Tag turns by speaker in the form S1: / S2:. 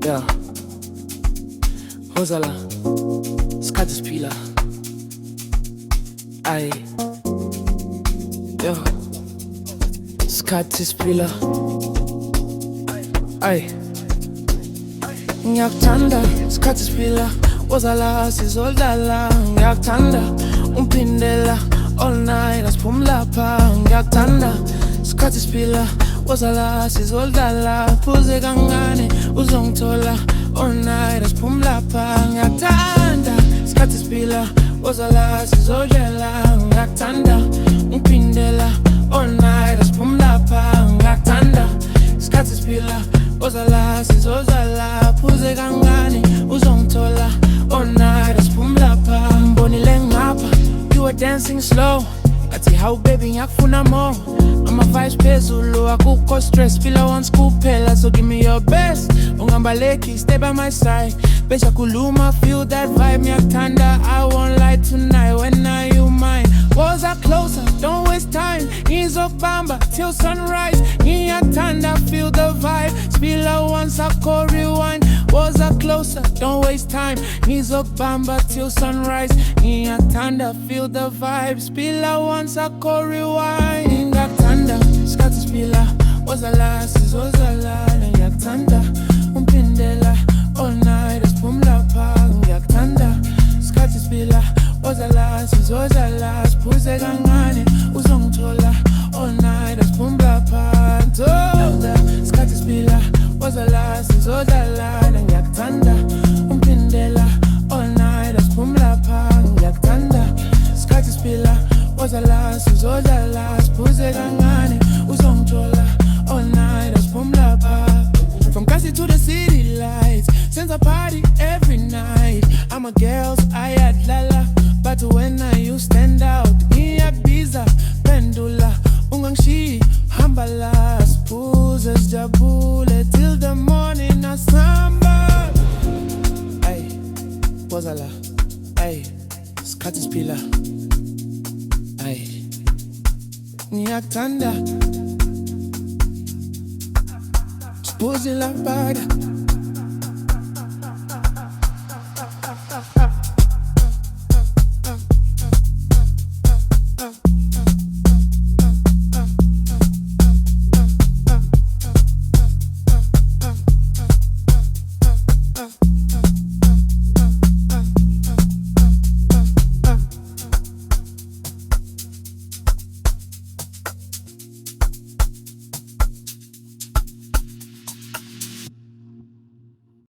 S1: Ja, Hosala, isikhathi siphila. Ay, yo, isikhathi siphila. Ay, ngiyakuthanda isikhathi siphila. Hosala sizodlala, ngiyakuthanda umphindela all night asiphumula lapha. Ngiyakuthanda isikhathi siphila. Hosala sizodlala, phuze kancane uzongithola all night asiphumula lapha. Ngiyakuthanda isikhathi siphila. Hosala sizodlala, ngiyakuthanda umphindela all night asiphumula lapha. Ngiyakuthanda isikhathi siphila. Hosala sizodlala, phuze kancane uzongithola all night asiphumula lapha. Ngibonile ngapha you were dancing slow, ngathi how baby ngiyakufuna more. Ama vibes phezulu akukho stress, feel once kuphela, so give me your best. Ungambaleki, stay by my side, besha kuluma, feel that vibe. Ngiyakuthanda, I won't lie tonight, when are you mine? Walls are closer, don't waste time, ngizokubamba till sunrise. Ngiyakuthanda, feel the vibe, spila once akho rewind. Walls are closer, don't waste time, ngizokubamba till sunrise. Ngiyakuthanda, feel the vibe, spila once akho rewind. Ngiyakuthanda isikhathi siphila. Hosala sizodlala, ngiyakuthanda umphindela all night asiphumula lapha. Ngiyakuthanda isikhathi siphila. Hosala sizodlala, siphuze kancane uzongithola all night asiphumula lapha. Ngithanda isikhathi siphila. Hosala sizodlala, ngiyakuthanda umphindela all night asiphumula lapha. Ngiyakuthanda isikhathi siphila. Hosala sizodlala, siphuze kancane uzongithola all night asiphumula lapha. From Kasi to the city lights, since I party every night. I'm a girl's ayadlala, but when you stand out, ngiyabiza pendula, ungangishiyi hambala, siphuze sijabule till the morning asamba. Ay, Hosala, ay, isikhathi siphila. Ay, ngiyakuthanda siphuze lapha.